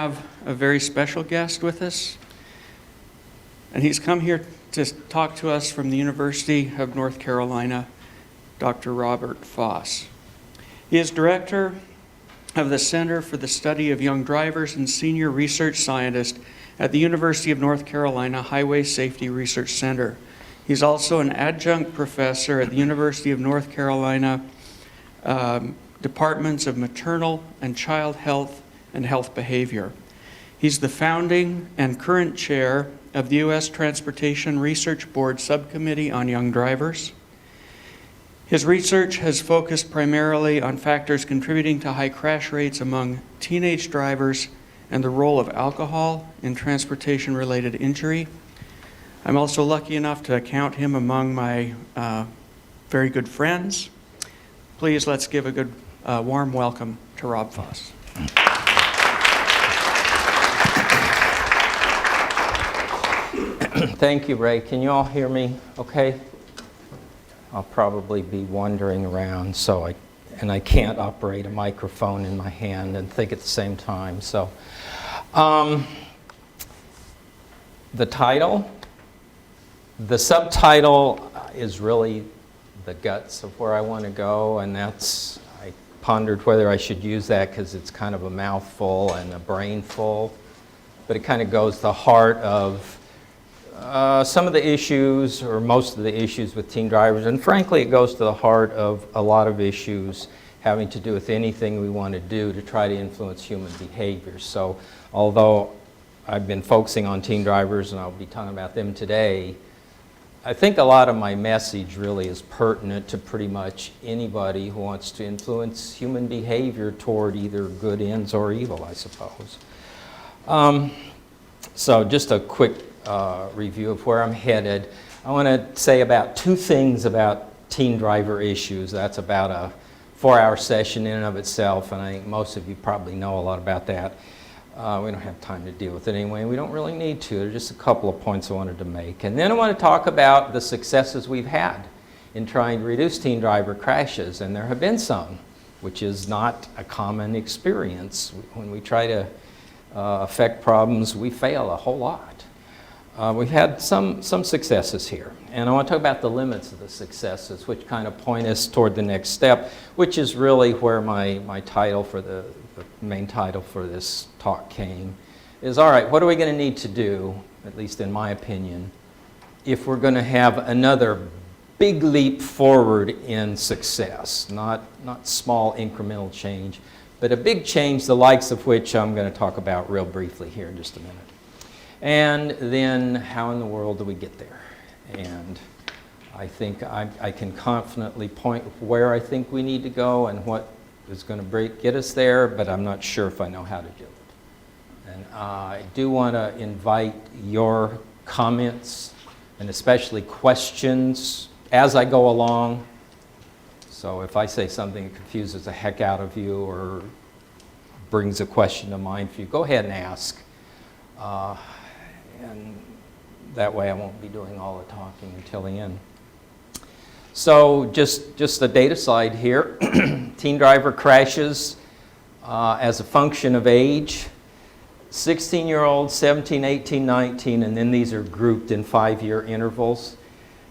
have a very special guest with us, and he's come here to talk to us from the University of North Carolina, Dr. Robert Foss. He is director of the Center for the Study of Young Drivers and senior research scientist at the University of North Carolina Highway Safety Research Center. He's also an adjunct professor at the University of North Carolina Departments of Maternal and Child Health and Health Behavior. He's the founding and current chair of the U.S. Transportation Research Board Subcommittee on Young Drivers. His research has focused primarily on factors contributing to high crash rates among teenage drivers and the role of alcohol in transportation-related injury. I'm also lucky enough to count him among my very good friends. Please, let's give a good warm welcome to Rob Foss. Thank you, Ray. Can you all hear me okay? I'll probably be wandering around, and I can't operate a microphone in my hand and think at the same time. So, the title, the subtitle is really the guts of where I want to go, and I pondered whether I should use that because it's kind of a mouthful and a brainful, but it kind of goes to the heart of some of the issues, or most of the issues with teen drivers, and frankly it goes to the heart of a lot of issues having to do with anything we want to do to try to influence human behavior. So although I've been focusing on teen drivers and I'll be talking about them today, I think a lot of my message really is pertinent to pretty much anybody who wants to influence human behavior toward either good ends or evil, I suppose. So just a quick review of where I'm headed. I want to say about two things about teen driver issues. That's about a 4-hour session in and of itself, and I think most of you probably know a lot about that. We don't have time to deal with it anyway. We don't really need to. There's just a couple of points I wanted to make. And then I want to talk about the successes we've had in trying to reduce teen driver crashes, and there have been some, which is not a common experience. When we try to affect problems, we fail a whole lot. We've had some successes here, and I want to talk about the limits of the successes, which kind of point us toward the next step, which is really where my title for the main title for this talk came, is all right, what are we going to need to do, at least in my opinion, if we're going to have another big leap forward in success, not small incremental change, but a big change, the likes of which I'm going to talk about real briefly here in just a minute. And then how in the world do we get there? And I think I can confidently point where I think we need to go and what is going to get us there, but I'm not sure if I know how to do it. And I do want to invite your comments and especially questions as I go along. So if I say something that confuses the heck out of you or brings a question to mind for you, go ahead and ask. And that way I won't be doing all the talking until the end. So just the data slide here. Teen driver crashes as a function of age. 16-year-olds, 17, 18, 19, and then these are grouped in 5-year intervals.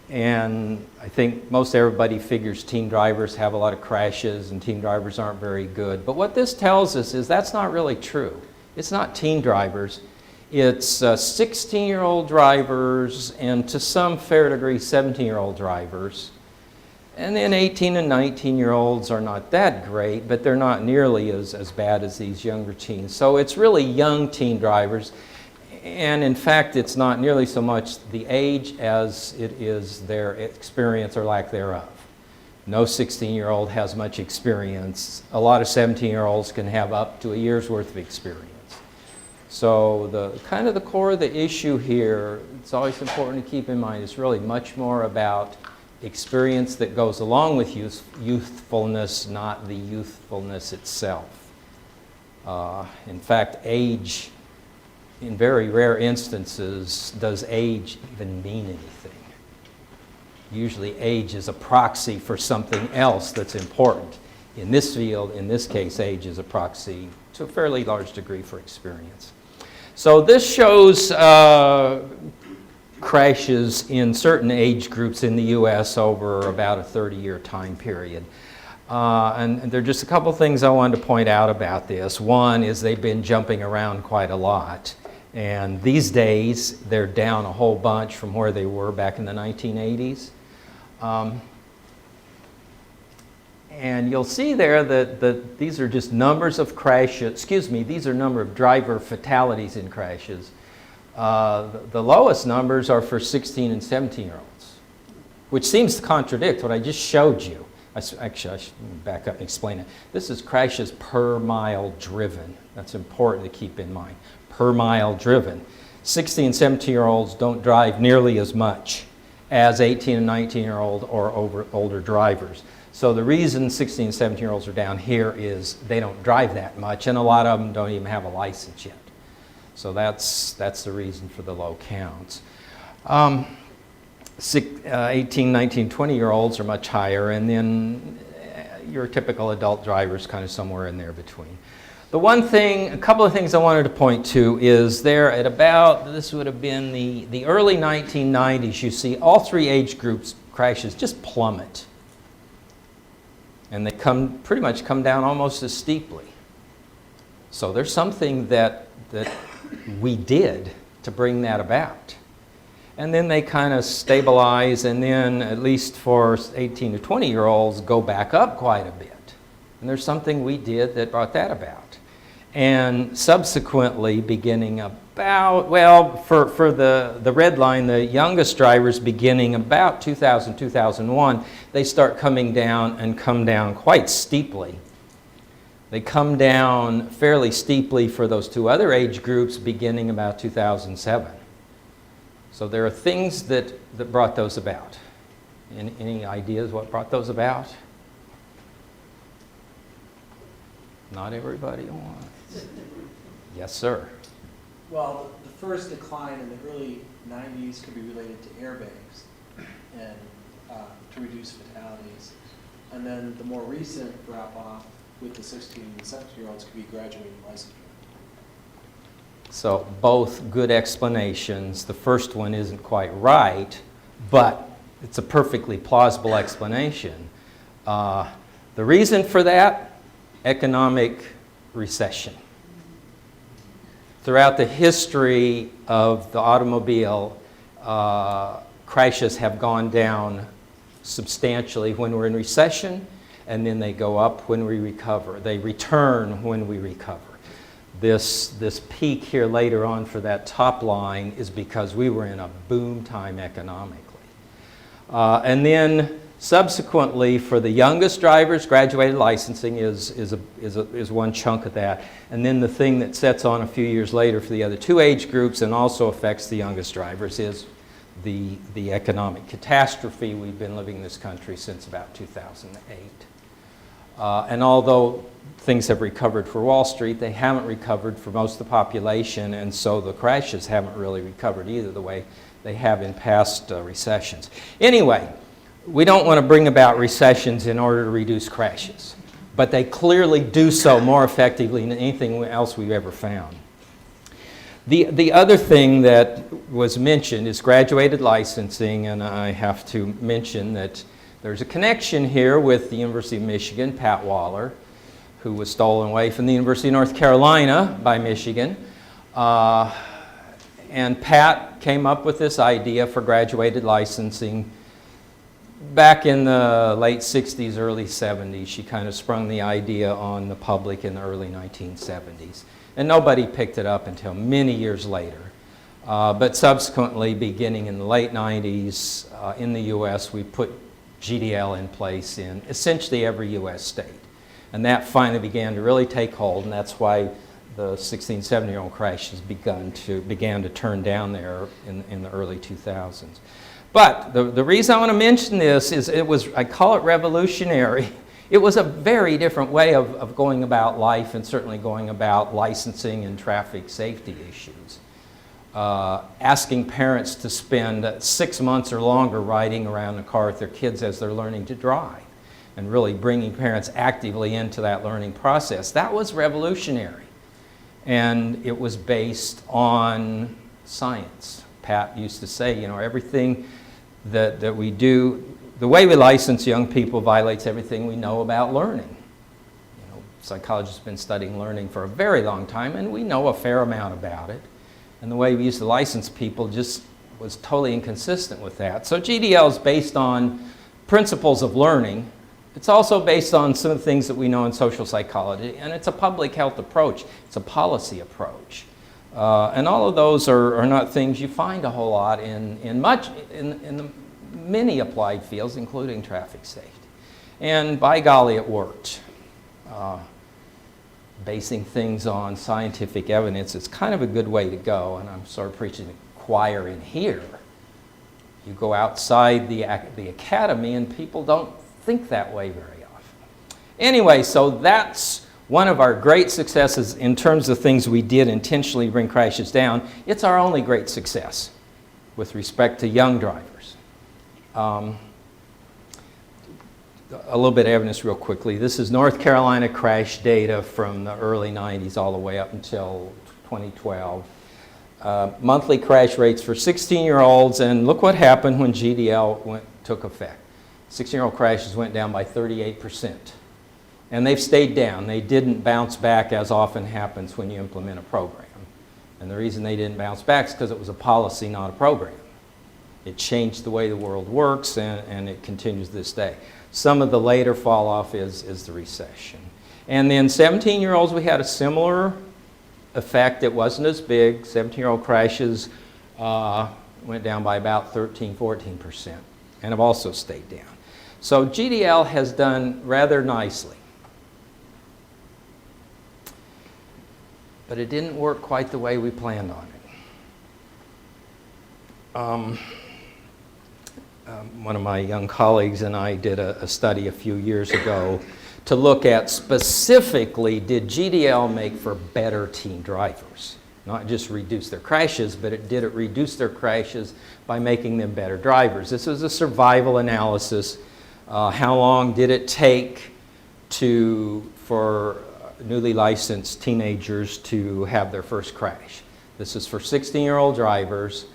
And I think most everybody figures teen drivers have a lot of crashes and teen drivers aren't very good. But what this tells us is that's not really true. It's not teen drivers. It's 16-year-old drivers and to some fair degree 17-year-old drivers. And then 18 and 19-year-olds are not that great, but they're not nearly as bad as these younger teens. So it's really young teen drivers. And in fact, it's not nearly so much the age as it is their experience or lack thereof. No 16-year-old has much experience. A lot of 17-year-olds can have up to a year's worth of experience. So the kind of the core of the issue here, it's always important to keep in mind, is really much more about experience that goes along with youthfulness, not the youthfulness itself. In fact, age, in very rare instances, does age even mean anything? Usually age is a proxy for something else that's important. In this field, in this case, age is a proxy to a fairly large degree for experience. So this shows crashes in certain age groups in the U.S. over about a 30-year time period. And there are just a couple things I wanted to point out about this. One is they've been jumping around quite a lot. And these days, they're down a whole bunch from where they were back in the 1980s. And you'll see there that these are just numbers of crashes. These are number of driver fatalities in crashes. The lowest numbers are for 16 and 17-year-olds, which seems to contradict what I just showed you. Actually, I should back up and explain it. This is crashes per mile driven. That's important to keep in mind. Per mile driven. 16 and 17-year-olds don't drive nearly as much as 18 and 19-year-old or older drivers. So the reason 16 and 17-year-olds are down here is they don't drive that much, and a lot of them don't even have a license yet. So that's the reason for the low counts. 18, 19, 20-year-olds are much higher, and then your typical adult drivers kind of somewhere in there between. The one thing, a couple of things I wanted to point to is there at about, this would have been the early 1990s, you see all three age groups crashes just plummet. And they pretty much come down almost as steeply. So there's something that we did to bring that about. And then they kind of stabilize, and then at least for 18 to 20-year-olds go back up quite a bit. And there's something we did that brought that about. And subsequently, beginning about, well, for the red line, the youngest drivers beginning about 2000, 2001, they start coming down and come down quite steeply. They come down fairly steeply for those two other age groups beginning about 2007. So there are things that brought those about. Any ideas what brought those about? Not everybody wants. Yes, sir. Well, the first decline in the early 90s could be related to airbags and to reduce fatalities. And then the more recent drop-off with the 16 and 17-year-olds could be graduating licensure. So both good explanations. The first one isn't quite right, but it's a perfectly plausible explanation. The reason for that, economic recession. Throughout the history of the automobile, crashes have gone down substantially when we're in recession, and then they go up when we recover. They return when we recover. This peak here later on for that top line is because we were in a boom time economically. And then subsequently, for the youngest drivers, graduated licensing is one chunk of that. And then the thing that sets on a few years later for the other two age groups and also affects the youngest drivers is the economic catastrophe we've been living in this country since about 2008. And although things have recovered for Wall Street, they haven't recovered for most of the population, and so the crashes haven't really recovered either the way they have in past recessions. Anyway, we don't want to bring about recessions in order to reduce crashes, but they clearly do so more effectively than anything else we've ever found. The other thing that was mentioned is graduated licensing, and I have to mention that there's a connection here with the University of Michigan, Pat Waller, who was stolen away from the University of North Carolina by Michigan. And Pat came up with this idea for graduated licensing back in the late 60s, early 70s. She kind of sprung the idea on the public in the early 1970s. And nobody picked it up until many years later. But subsequently, beginning in the late 90s, in the US, we put GDL in place in essentially every US state. And that finally began to really take hold, and that's why the 16, 17-year-old crashes began to turn down there in the early 2000s. But the reason I want to mention this is I call it revolutionary. It was a very different way of going about life and certainly going about licensing and traffic safety issues. Asking parents to spend 6 months or longer riding around the car with their kids as they're learning to drive and really bringing parents actively into that learning process. That was revolutionary. And it was based on science. Pat used to say, you know, everything that we do, the way we license young people violates everything we know about learning. You know, psychologists have been studying learning for a very long time, and we know a fair amount about it. And the way we used to license people just was totally inconsistent with that. So GDL is based on principles of learning. It's also based on some of the things that we know in social psychology, and it's a public health approach. It's a policy approach. And all of those are not things you find a whole lot in the many applied fields, including traffic safety. And by golly, it worked. Basing things on scientific evidence is kind of a good way to go, and I'm sort of preaching to the choir in here. You go outside the academy and people don't think that way very often. Anyway, so that's one of our great successes in terms of things we did intentionally bring crashes down. It's our only great success with respect to young drivers. A little bit of evidence real quickly. This is North Carolina crash data from the early 90s all the way up until 2012. Monthly crash rates for 16-year-olds, and look what happened when GDL took effect. 16-year-old crashes went down by 38%. And they've stayed down. They didn't bounce back as often happens when you implement a program. And the reason they didn't bounce back is because it was a policy, not a program. It changed the way the world works, and it continues this day. Some of the later fall off is the recession. And then 17-year-olds, we had a similar effect. It wasn't as big. 17-year-old crashes went down by about 13-14% and have also stayed down. So GDL has done rather nicely. But it didn't work quite the way we planned on it. One of my young colleagues and I did a study a few years ago to look at specifically, did GDL make for better teen drivers? Not just reduce their crashes, but did it reduce their crashes by making them better drivers? This was a survival analysis. How long did it take for newly licensed teenagers to have their first crash? This is for 16-year-old drivers.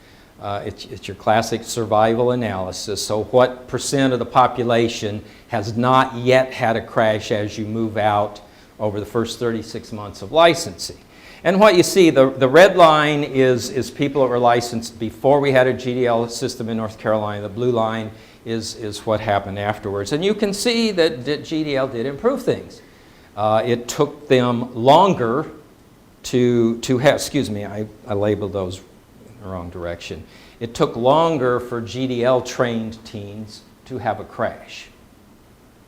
It's your classic survival analysis. So what percent of the population has not yet had a crash as you move out over the first 36 months of licensing? And what you see, the red line is people that were licensed before we had a GDL system in North Carolina. The blue line is what happened afterwards. And you can see that GDL did improve things. It took them longer to have, excuse me, I labeled those in the wrong direction. It took longer for GDL trained teens to have a crash,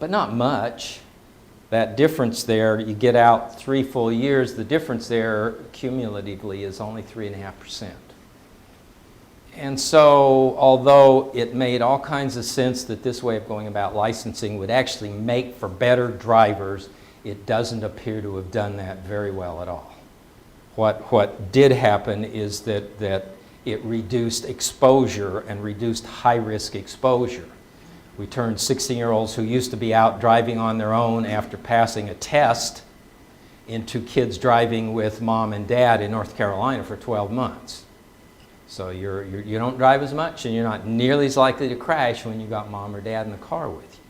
but not much. That difference there, you get out 3 full years, the difference there cumulatively is only 3.5%. And so, although it made all kinds of sense that this way of going about licensing would actually make for better drivers, it doesn't appear to have done that very well at all. What did happen is that it reduced exposure and reduced high-risk exposure. We turned 16-year-olds who used to be out driving on their own after passing a test into kids driving with mom and dad in North Carolina for 12 months. So you don't drive as much, and you're not nearly as likely to crash when you got mom or dad in the car with you.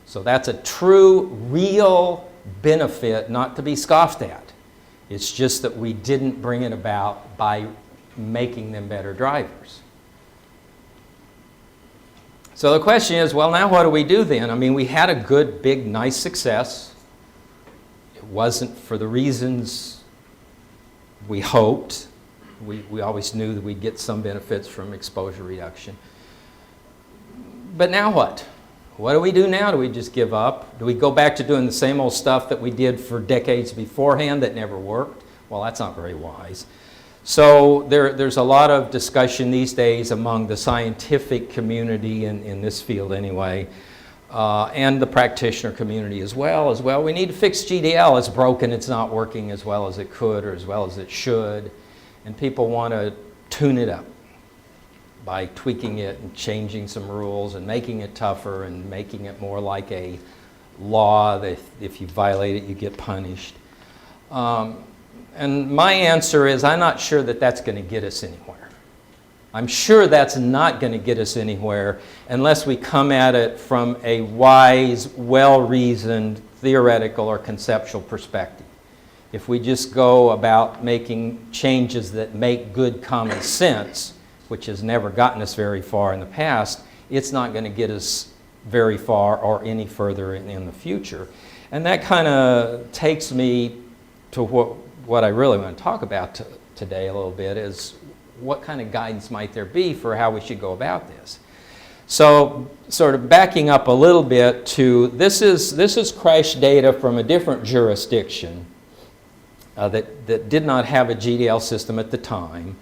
So that's a true, real benefit, not to be scoffed at. It's just that we didn't bring it about by making them better drivers. So the question is, well, now what do we do then? I mean, we had a good, big, nice success. It wasn't for the reasons we hoped. We always knew that we'd get some benefits from exposure reduction. But now what? What do we do now? Do we just give up? Do we go back to doing the same old stuff that we did for decades beforehand that never worked? Well, that's not very wise. So there's a lot of discussion these days among the scientific community in this field anyway, and the practitioner community as well. We need to fix GDL. It's broken. It's not working as well as it could or as well as it should. And people want to tune it up by tweaking it and changing some rules and making it tougher and making it more like a law that if you violate it, you get punished. And my answer is I'm not sure that that's going to get us anywhere. I'm sure that's not going to get us anywhere unless we come at it from a wise, well-reasoned, theoretical or conceptual perspective. If we just go about making changes that make good common sense, which has never gotten us very far in the past, it's not going to get us very far or any further in the future. And that kind of takes me to what I really want to talk about today a little bit is what kind of guidance might there be for how we should go about this. So sort of backing up a little bit to, this is crash data from a different jurisdiction that did not have a GDL system at the time,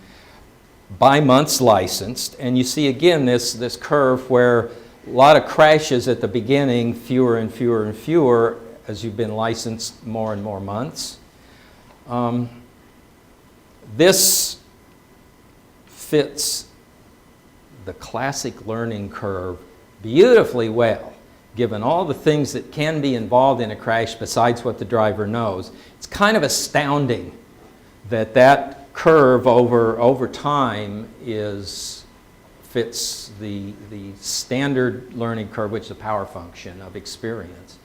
by months licensed, and you see again this curve where a lot of crashes at the beginning, fewer and fewer and fewer as you've been licensed more and more months. This fits the classic learning curve beautifully well, given all the things that can be involved in a crash besides what the driver knows. It's kind of astounding that that curve over time fits the standard learning curve, which is a power function of experience,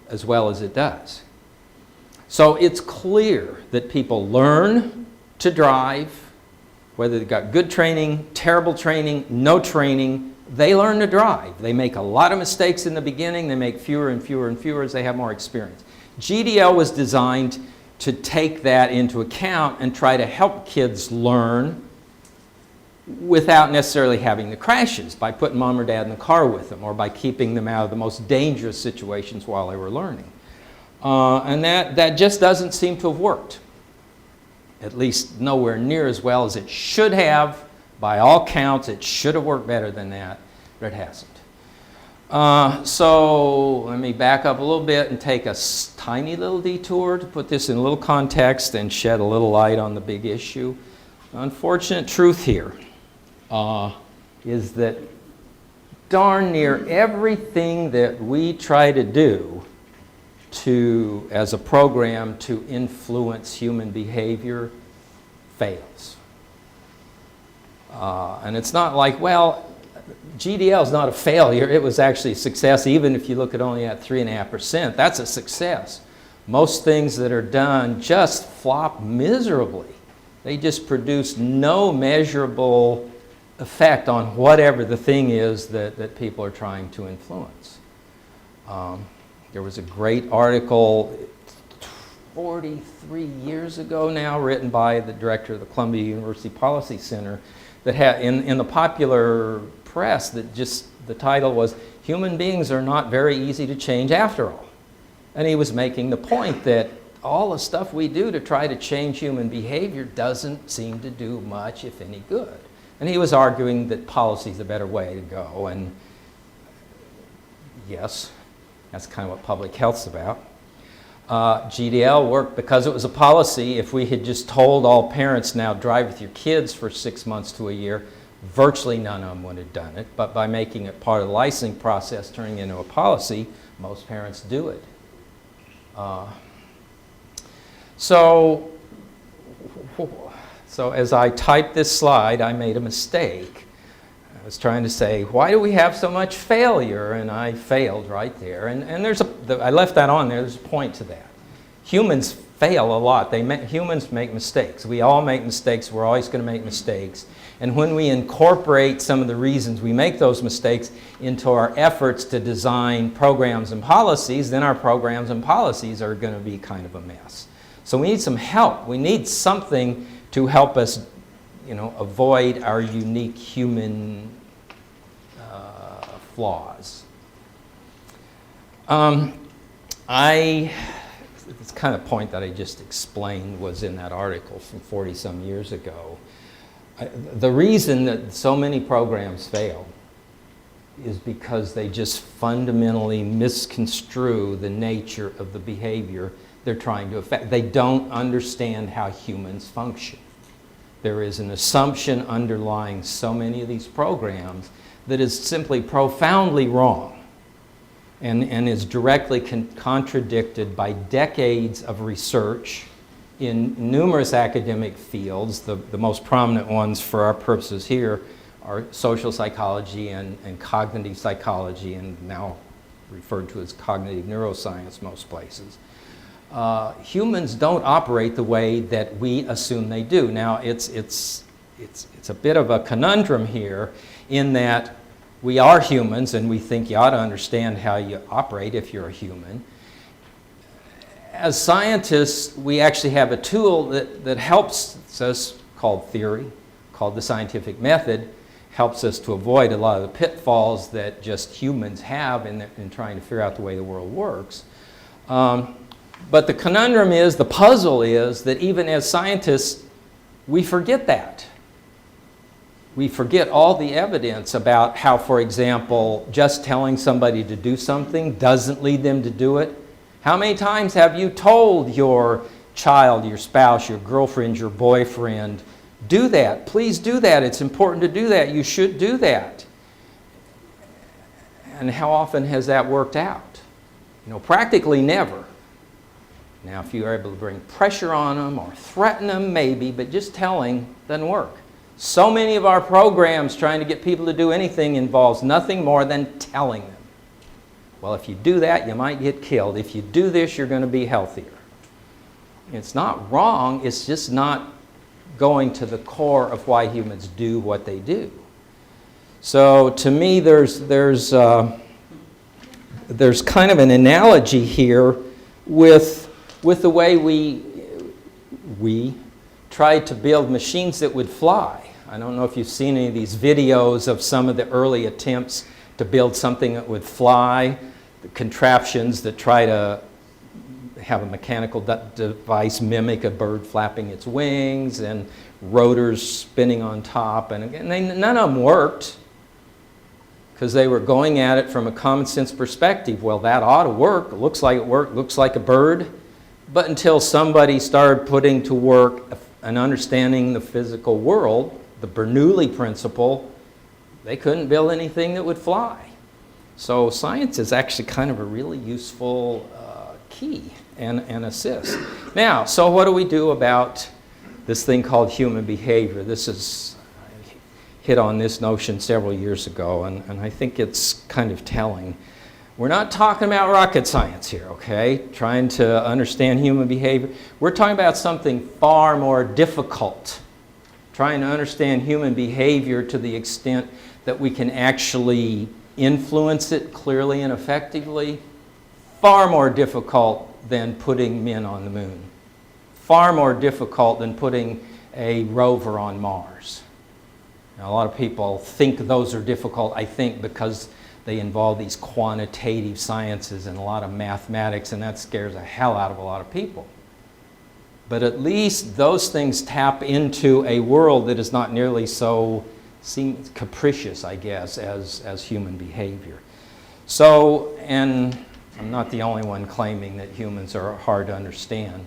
as well as it does. So it's clear that people learn to drive, whether they've got good training, terrible training, no training, they learn to drive. They make a lot of mistakes in the beginning, they make fewer and fewer and fewer as they have more experience. GDL was designed to take that into account and try to help kids learn without necessarily having the crashes, by putting mom or dad in the car with them or by keeping them out of the most dangerous situations while they were learning. And that just doesn't seem to have worked, at least nowhere near as well as it should have. By all counts, it should have worked better than that, but it hasn't. So let me back up a little bit and take a tiny little detour to put this in a little context and shed a little light on the big issue. The unfortunate truth here is that darn near everything that we try to do as a program to influence human behavior fails. And it's not like, well, GDL is not a failure. It was actually a success. Even if you look at only at 3.5%, that's a success. Most things that are done just flop miserably. They just produce no measurable effect on whatever the thing is that people are trying to influence. There was a great article 43 years ago now, written by the director of the Columbia University Policy Center, that had in the popular press, that just the title was "Human Beings Are Not Very Easy to Change After All." And he was making the point that all the stuff we do to try to change human behavior doesn't seem to do much, if any, good. And he was arguing that policy is a better way to go, and yes, that's kind of what public health's about. GDL worked because it was a policy. If we had just told all parents, now drive with your kids for 6 months to a year, virtually none of them would have done it. But by making it part of the licensing process, turning it into a policy, most parents do it. So as I typed this slide, I made a mistake. I was trying to say, why do we have so much failure? And I failed right there. And I left that on there. There's a point to that. Humans fail a lot. Humans make mistakes. We all make mistakes. We're always going to make mistakes. And when we incorporate some of the reasons we make those mistakes into our efforts to design programs and policies, then our programs and policies are going to be kind of a mess. So we need some help. We need something to help us, avoid our unique human flaws. This kind of point that I just explained was in that article from 40-some years ago. The reason that so many programs fail is because they just fundamentally misconstrue the nature of the behavior they're trying to affect. They don't understand how humans function. There is an assumption underlying so many of these programs that is simply profoundly wrong and is directly contradicted by decades of research in numerous academic fields. The most prominent ones for our purposes here are social psychology and cognitive psychology, and now referred to as cognitive neuroscience most places. Humans don't operate the way that we assume they do. Now, it's a bit of a conundrum here in that we are humans and we think you ought to understand how you operate if you're a human. As scientists, we actually have a tool that helps us, called theory, called the scientific method, helps us to avoid a lot of the pitfalls that just humans have in trying to figure out the way the world works. But the conundrum is, the puzzle is, that even as scientists, we forget that. We forget all the evidence about how, for example, just telling somebody to do something doesn't lead them to do it. How many times have you told your child, your spouse, your girlfriend, your boyfriend, do that, please do that, it's important to do that, you should do that? And how often has that worked out? You know, practically never. Now, if you're able to bring pressure on them or threaten them, maybe, but just telling doesn't work. So many of our programs trying to get people to do anything involves nothing more than telling them. Well, if you do that, you might get killed. If you do this, you're going to be healthier. It's not wrong, it's just not going to the core of why humans do what they do. So to me, there's kind of an analogy here with the way we tried to build machines that would fly. I don't know if you've seen any of these videos of some of the early attempts to build something that would fly, the contraptions that try to have a mechanical device mimic a bird flapping its wings, and rotors spinning on top, and again, none of them worked because they were going at it from a common sense perspective. Well, that ought to work. It looks like it worked, looks like a bird. But until somebody started putting to work and understanding the physical world, the Bernoulli principle, they couldn't build anything that would fly. So science is actually kind of a really useful key and assist. Now, so what do we do about this thing called human behavior? I hit on this notion several years ago, and I think it's kind of telling. We're not talking about rocket science here, okay? Trying to understand human behavior. We're talking about something far more difficult. Trying to understand human behavior to the extent that we can actually influence it clearly and effectively. Far more difficult than putting men on the moon. Far more difficult than putting a rover on Mars. Now, a lot of people think those are difficult, I think, because they involve these quantitative sciences and a lot of mathematics, and that scares the hell out of a lot of people. But at least those things tap into a world that is not nearly so capricious, I guess, as human behavior. So, and I'm not the only one claiming that humans are hard to understand.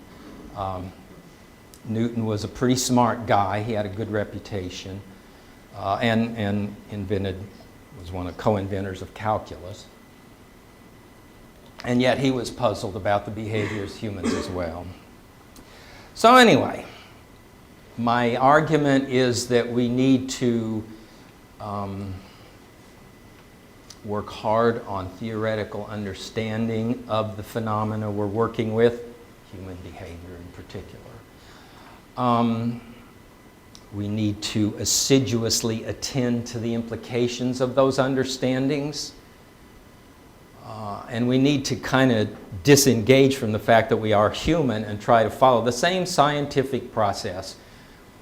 Newton was a pretty smart guy. He had a good reputation, and was one of co-inventors of calculus. And yet he was puzzled about the behaviors of humans as well. So anyway, my argument is that we need to work hard on theoretical understanding of the phenomena we're working with, human behavior in particular. We need to assiduously attend to the implications of those understandings. And we need to kind of disengage from the fact that we are human and try to follow the same scientific process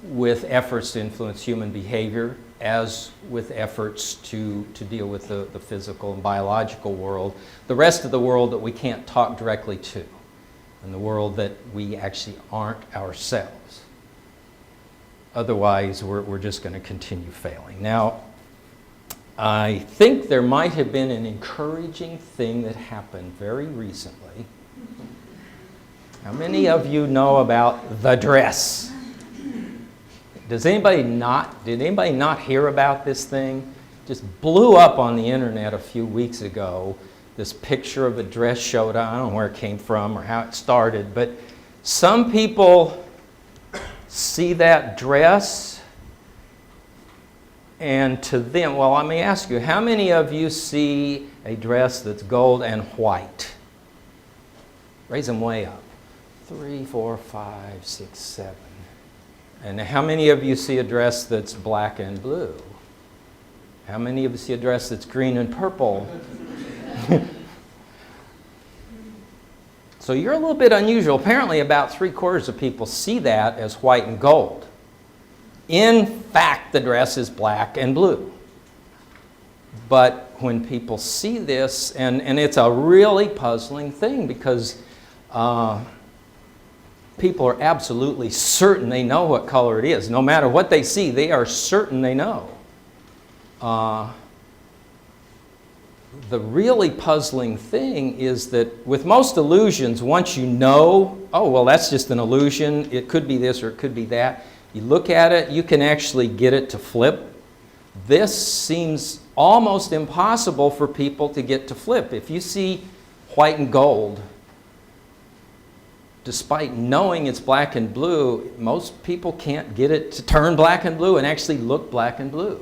with efforts to influence human behavior as with efforts to deal with the physical and biological world, the rest of the world that we can't talk directly to, and the world that we actually aren't ourselves. Otherwise, we're just going to continue failing. Now, I think there might have been an encouraging thing that happened very recently. How many of you know about the dress? Did anybody not hear about this thing? Just blew up on the internet a few weeks ago. This picture of a dress showdown. I don't know where it came from or how it started, but some people see that dress, and to them, well, let me ask you, how many of you see a dress that's gold and white? Raise them way up. 3, 4, 5, 6, 7. And how many of you see a dress that's black and blue? How many of you see a dress that's green and purple? So you're a little bit unusual. Apparently about 3/4 of people see that as white and gold. In fact, the dress is black and blue. But when people see this, and it's a really puzzling thing because people are absolutely certain they know what color it is. No matter what they see, they are certain they know. The really puzzling thing is that with most illusions, once you know, oh, well, that's just an illusion, it could be this or it could be that, you look at it, you can actually get it to flip. This seems almost impossible for people to get to flip. If you see white and gold, despite knowing it's black and blue, most people can't get it to turn black and blue and actually look black and blue.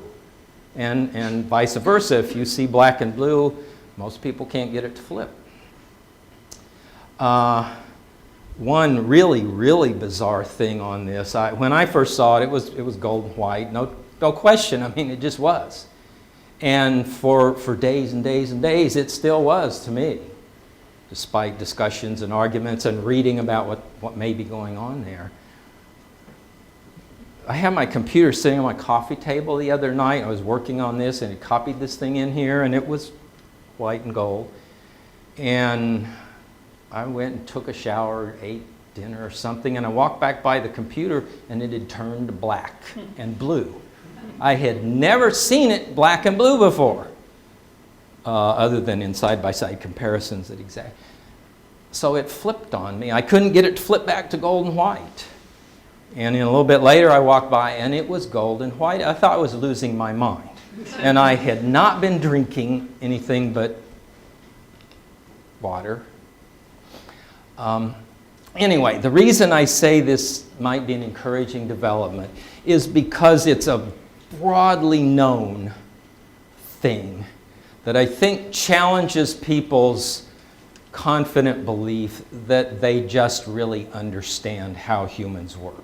And vice versa, if you see black and blue, most people can't get it to flip. One really, really bizarre thing on this, when I first saw it, it was gold and white, no question, I mean, it just was. And for days and days and days, it still was to me, despite discussions and arguments and reading about what may be going on there. I had my computer sitting on my coffee table the other night. I was working on this and it copied this thing in here and it was white and gold. And I went and took a shower, ate dinner or something, and I walked back by the computer and it had turned black and blue. I had never seen it black and blue before, other than in side-by-side comparisons at exact. So it flipped on me. I couldn't get it to flip back to gold and white. And a little bit later I walked by and it was gold and white. I thought I was losing my mind. And I had not been drinking anything but water. Anyway, the reason I say this might be an encouraging development is because it's a broadly known thing that I think challenges people's confident belief that they just really understand how humans work.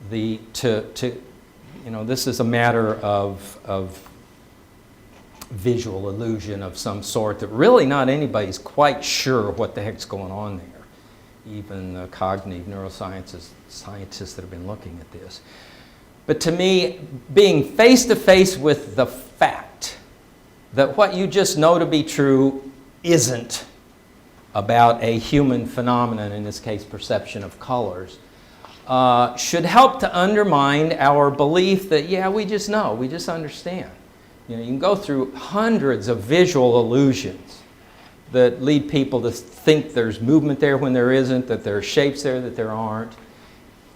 This is a matter of visual illusion of some sort that really not anybody's quite sure what the heck's going on there. Even the cognitive neuroscientists, scientists that have been looking at this. But to me, being face to face with the fact that what you just know to be true isn't about a human phenomenon, in this case perception of colors, should help to undermine our belief that, yeah, we just know, we just understand. You can go through hundreds of visual illusions that lead people to think there's movement there when there isn't, that there are shapes there that there aren't.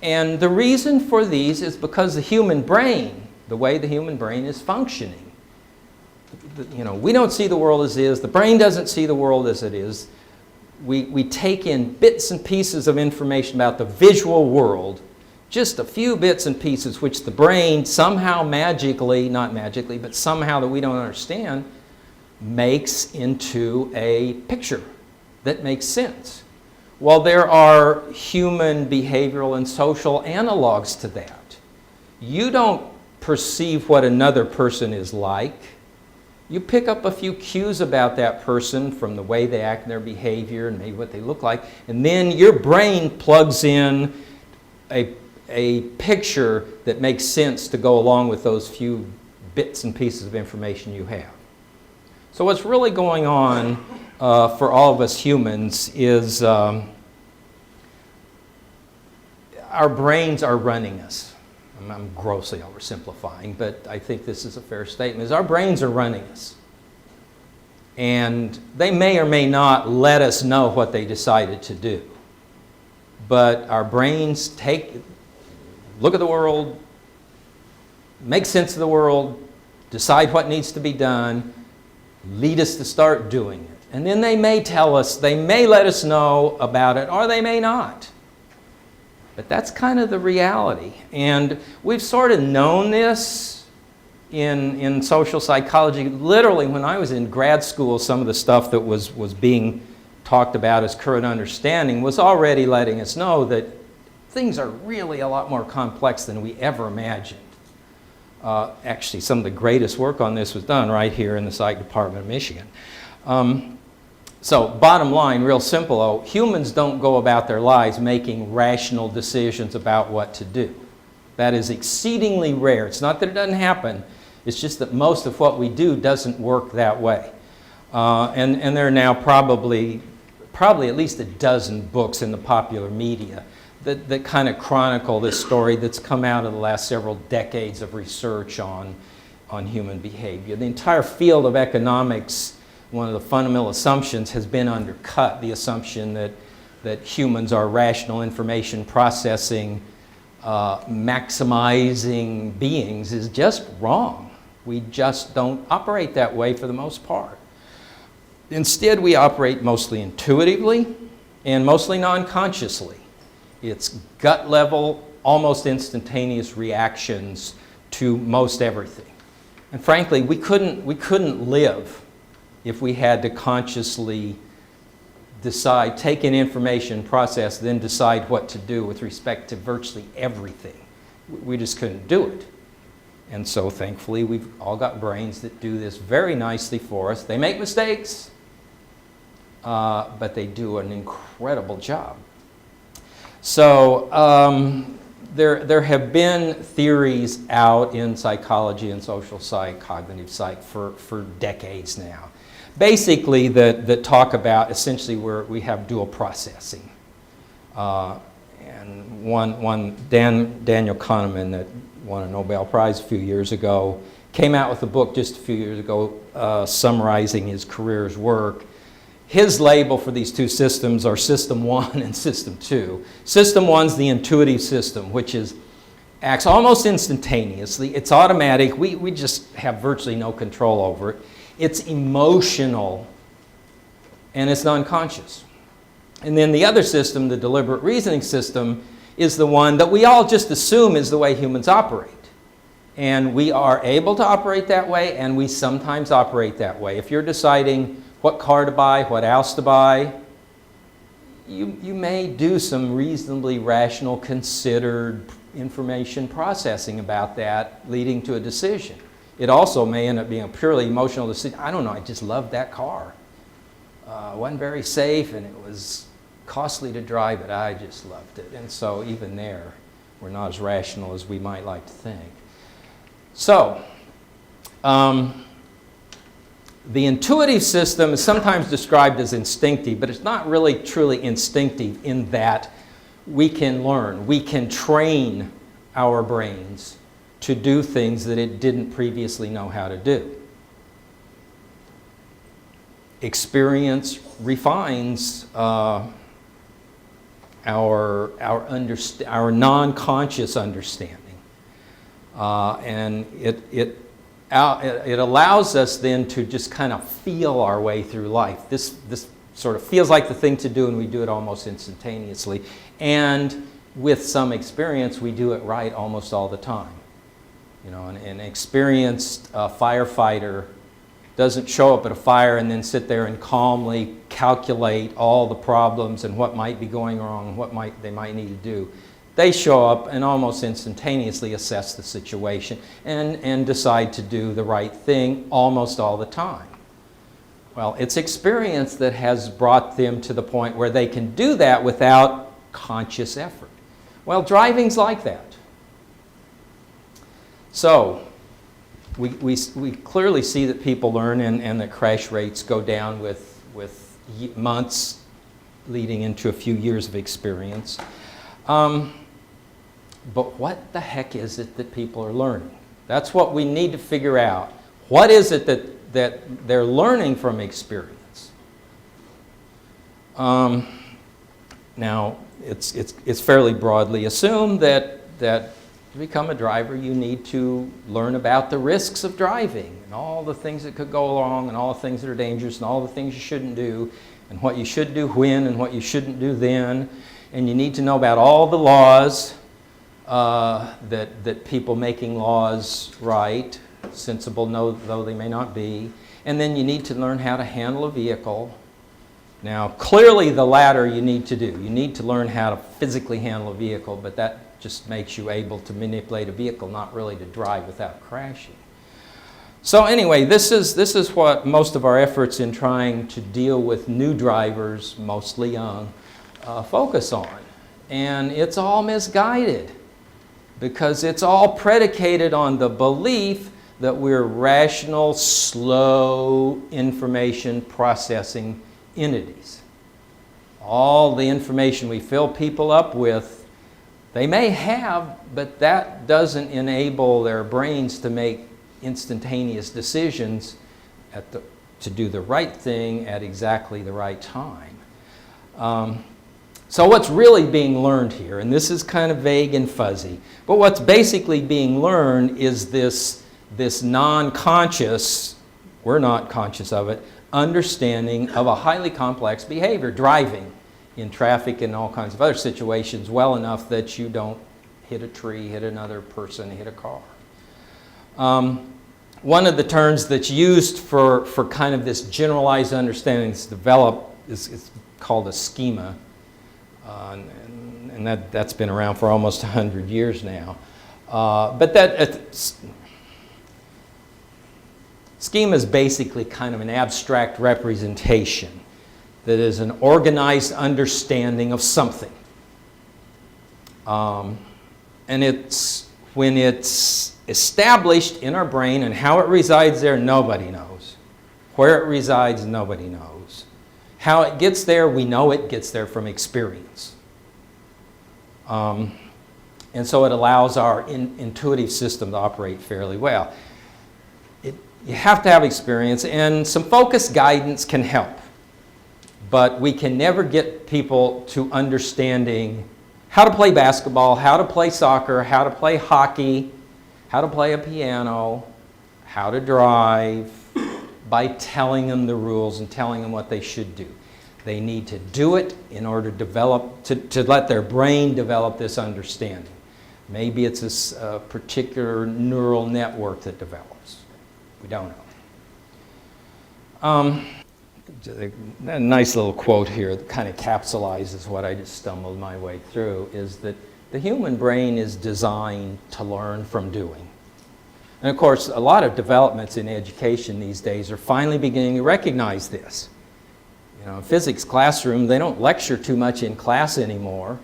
And the reason for these is because the human brain, the way the human brain is functioning. We don't see the world as it is. The brain doesn't see the world as it is. We take in bits and pieces of information about the visual world, just a few bits and pieces, which the brain somehow magically, not magically, but somehow that we don't understand, makes into a picture that makes sense. Well, there are human behavioral and social analogs to that. You don't perceive what another person is like. You pick up a few cues about that person from the way they act and their behavior and maybe what they look like, and then your brain plugs in a picture that makes sense to go along with those few bits and pieces of information you have. So what's really going on for all of us humans is our brains are running us. I'm grossly oversimplifying, but I think this is a fair statement, is our brains are running us. And they may or may not let us know what they decided to do. But our brains look at the world, make sense of the world, decide what needs to be done, lead us to start doing it. And then they may tell us, they may let us know about it, or they may not. But that's kind of the reality. And we've sort of known this in social psychology. Literally, when I was in grad school, some of the stuff that was being talked about as current understanding was already letting us know that things are really a lot more complex than we ever imagined. Actually, some of the greatest work on this was done right here in the Psych Department of Michigan. So bottom line, real simple, though, humans don't go about their lives making rational decisions about what to do. That is exceedingly rare. It's not that it doesn't happen, it's just that most of what we do doesn't work that way. And there are now probably at least a dozen books in the popular media that kind of chronicle this story that's come out of the last several decades of research on human behavior. The entire field of economics, one of the fundamental assumptions has been undercut, the assumption that humans are rational information processing, maximizing beings is just wrong. We just don't operate that way for the most part. Instead, we operate mostly intuitively and mostly non-consciously. It's gut level, almost instantaneous reactions to most everything. And frankly, we couldn't live if we had to consciously decide, take in information, process, then decide what to do with respect to virtually everything. We just couldn't do it. And so thankfully, we've all got brains that do this very nicely for us. They make mistakes, but they do an incredible job. So there have been theories out in psychology and social psych, cognitive psych for decades now. Basically that talk about essentially where we have dual processing. And Daniel Kahneman that won a Nobel Prize a few years ago came out with a book just a few years ago summarizing his career's work. His label for these two systems are System 1 and System 2. System 1 is the intuitive system, which acts almost instantaneously. It's automatic. We just have virtually no control over it. It's emotional, and it's non-conscious. And then the other system, the deliberate reasoning system, is the one that we all just assume is the way humans operate. And we are able to operate that way, and we sometimes operate that way. If you're deciding what car to buy, what house to buy, you may do some reasonably rational, considered information processing about that, leading to a decision. It also may end up being a purely emotional decision. I don't know, I just loved that car. It wasn't very safe, and it was costly to drive, but I just loved it. And so even there, we're not as rational as we might like to think. So, the intuitive system is sometimes described as instinctive, but it's not really truly instinctive in that we can learn, we can train our brains to do things that it didn't previously know how to do. Experience refines our non-conscious understanding, and it allows us then to just kind of feel our way through life. This sort of feels like the thing to do, and we do it almost instantaneously. And with some experience, we do it right almost all the time. You know, an experienced firefighter doesn't show up at a fire and then sit there and calmly calculate all the problems and what might be going wrong, what they might need to do. They show up and almost instantaneously assess the situation and decide to do the right thing almost all the time. Well, it's experience that has brought them to the point where they can do that without conscious effort. Well, driving's like that. So, we clearly see that people learn and that crash rates go down with months leading into a few years of experience. But what the heck is it that people are learning? That's what we need to figure out. What is it that they're learning from experience? Now, it's fairly broadly assumed that to become a driver, you need to learn about the risks of driving and all the things that could go wrong and all the things that are dangerous and all the things you shouldn't do and what you should do when and what you shouldn't do then. and you need to know about all the laws that people making laws write, sensible though they may not be. And then you need to learn how to handle a vehicle. Now, clearly the latter you need to do. You need to learn how to physically handle a vehicle, but that just makes you able to manipulate a vehicle, not really to drive without crashing. So anyway, this is what most of our efforts in trying to deal with new drivers, mostly young, focus on. And it's all misguided because it's all predicated on the belief that we're rational, slow information processing entities. All the information we fill people up with, they may have, but that doesn't enable their brains to make instantaneous decisions to do the right thing at exactly the right time. So what's really being learned here, and this is kind of vague and fuzzy, but what's basically being learned is this non-conscious, we're not conscious of it, understanding of a highly complex behavior, driving in traffic and all kinds of other situations well enough that you don't hit a tree, hit another person, hit a car. One of the terms that's used for kind of this generalized understanding that's developed is called a schema. And that's been around for almost 100 years now. But schema is basically kind of an abstract representation that is an organized understanding of something. And when it's established in our brain, and how it resides there, nobody knows. Where it resides, nobody knows. How it gets there, we know it gets there from experience. And so it allows our intuitive system to operate fairly well. You have to have experience, and some focused guidance can help. But we can never get people to understanding how to play basketball, how to play soccer, how to play hockey, how to play a piano, how to drive, by telling them the rules and telling them what they should do. They need to do it in order to let their brain develop this understanding. Maybe it's a particular neural network that develops. We don't know. A nice little quote here that kind of capsulizes what I just stumbled my way through is that the human brain is designed to learn from doing. And of course, a lot of developments in education these days are finally beginning to recognize this. You know, in physics classroom, they don't lecture too much in class anymore.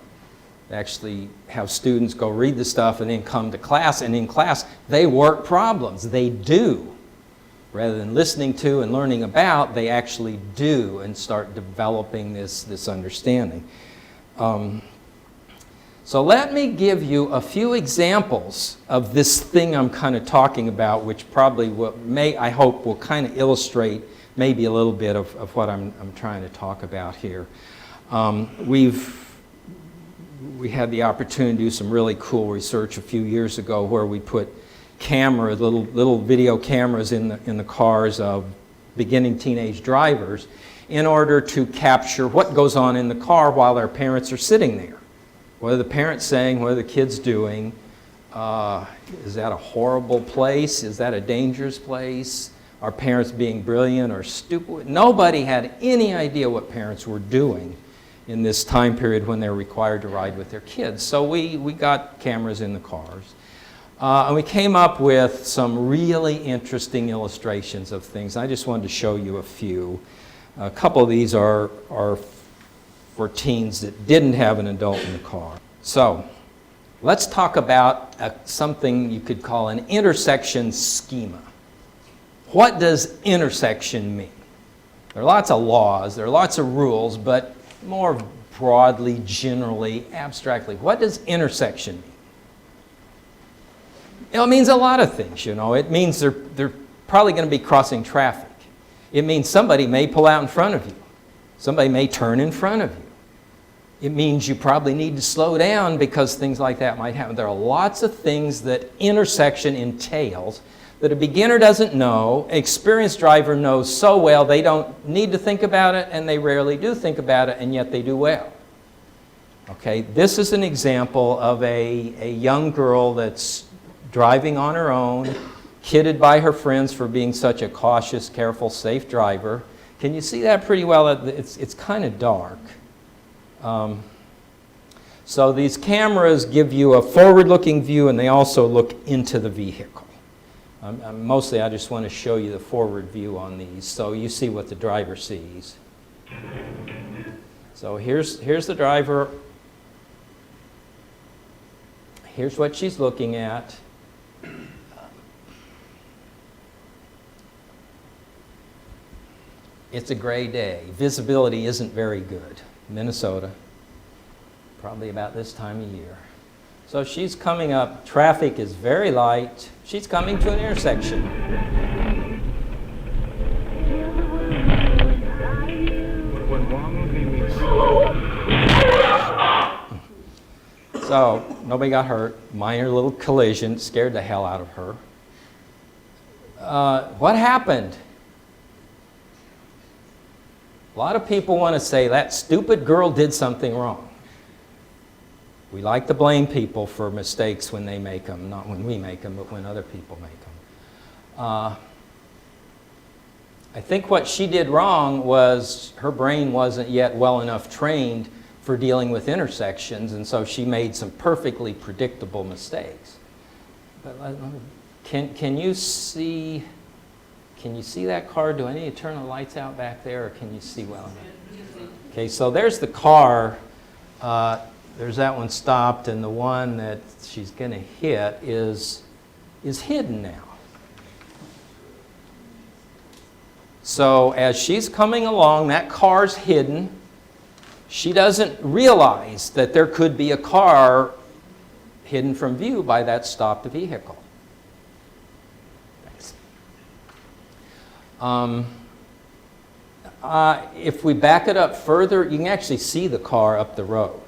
They actually have students go read the stuff and then come to class, and in class, they work problems. They do. Rather than listening to and learning about, they actually do and start developing this understanding. So let me give you a few examples of this thing I'm kind of talking about, which probably I hope will kind of illustrate maybe a little bit of what I'm trying to talk about here. We had the opportunity to do some really cool research a few years ago where we put cameras, little video cameras in the cars of beginning teenage drivers in order to capture what goes on in the car while their parents are sitting there. What are the parents saying? What are the kids doing? Is that a horrible place? Is that a dangerous place? Are parents being brilliant or stupid? Nobody had any idea what parents were doing in this time period when they're required to ride with their kids. So we got cameras in the cars. And we came up with some really interesting illustrations of things. I just wanted to show you a few. A couple of these are for teens that didn't have an adult in the car. So let's talk about something you could call an intersection schema. What does intersection mean? There are lots of laws, there are lots of rules, but more broadly, generally, abstractly, what does intersection mean? It means a lot of things, you know. It means they're probably going to be crossing traffic. It means somebody may pull out in front of you. Somebody may turn in front of you. It means you probably need to slow down because things like that might happen. There are lots of things that intersection entails that a beginner doesn't know, an experienced driver knows so well they don't need to think about it, and they rarely do think about it, and yet they do well. Okay, this is an example of a young girl that's driving on her own, kidded by her friends for being such a cautious, careful, safe driver. Can you see that pretty well? It's kind of dark. So these cameras give you a forward-looking view, and they also look into the vehicle. Mostly I just want to show you the forward view on these so you see what the driver sees. So here's the driver. Here's what she's looking at. It's a gray day. Visibility isn't very good. Minnesota, probably about this time of year. So she's coming up. Traffic is very light. She's coming to an intersection. So nobody got hurt. Minor little collision. Scared the hell out of her. What happened? A lot of people want to say that stupid girl did something wrong. We like to blame people for mistakes when they make them, not when we make them, but when other people make them. I think what she did wrong was her brain wasn't yet well enough trained for dealing with intersections, and so she made some perfectly predictable mistakes. But can you see that car? Do I need to turn the lights out back there, or can you see well enough? Okay, so there's the car. There's that one stopped, and the one that she's going to hit is hidden now. So as she's coming along, that car's hidden. She doesn't realize that there could be a car hidden from view by that stopped vehicle. Thanks. If we back it up further, you can actually see the car up the road.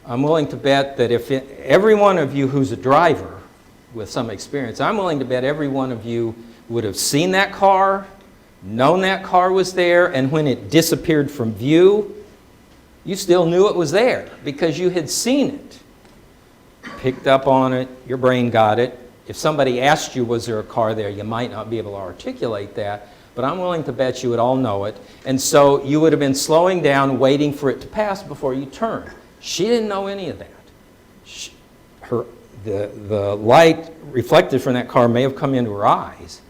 I'm willing to bet that if every one of you who's a driver with some experience, I'm willing to bet every one of you would have seen that car, known that car was there, and when it disappeared from view, you still knew it was there because you had seen it. Picked up on it, your brain got it. If somebody asked you, was there a car there, you might not be able to articulate that, but I'm willing to bet you would all know it. And so you would have been slowing down, waiting for it to pass before you turned. She didn't know any of that. The light reflected from that car may have come into her eyes,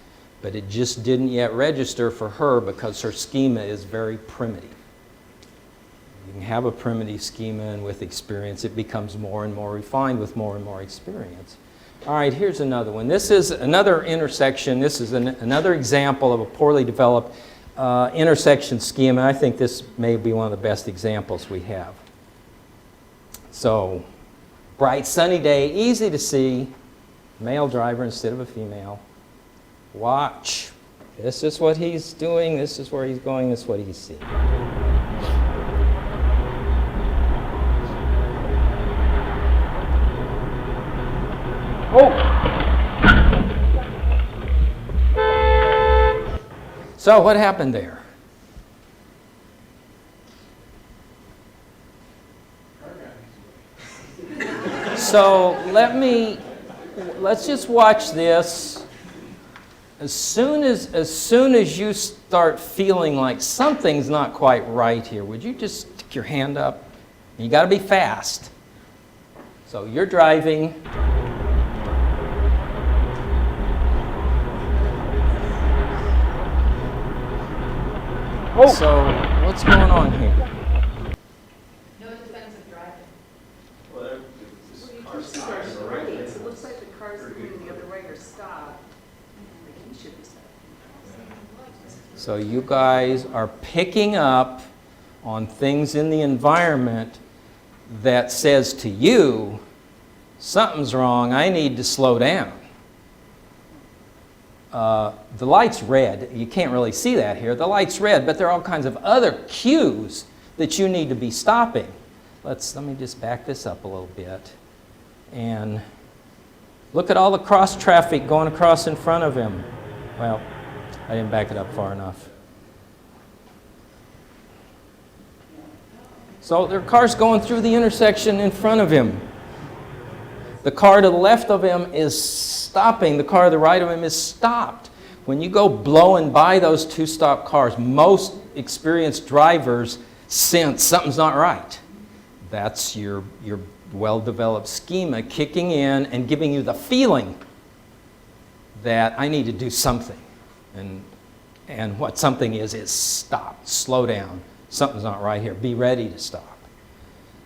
but it just didn't yet register for her because her schema is very primitive. You can have a primitive schema, and with experience it becomes more and more refined with more and more experience. All right, here's another one. This is another intersection. This is another example of a poorly developed intersection schema. I think this may be one of the best examples we have. So, bright sunny day, easy to see, male driver instead of a female. Watch. This is what he's doing, this is where he's going, this is what he's seeing. Oh! So what happened there? So let's just watch this. As soon as you start feeling like something's not quite right here, would you just stick your hand up? You got to be fast. So you're driving. Oh. So what's going on here? No defensive driving. Well, this car's stopped already. It looks like the car's moving the other way or stopped. He should be stopped. So you guys are picking up on things in the environment that says to you, something's wrong, I need to slow down. The light's red. You can't really see that here. The light's red, but there are all kinds of other cues that you need to be stopping. Let me just back this up a little bit. And look at all the cross traffic going across in front of him. Well, I didn't back it up far enough. So there are cars going through the intersection in front of him. The car to the left of him is stopping. The car to the right of him is stopped. When you go blowing by those two stopped cars, most experienced drivers sense something's not right. That's your well-developed schema kicking in and giving you the feeling that I need to do something. And what something is stop, slow down. Something's not right here. Be ready to stop.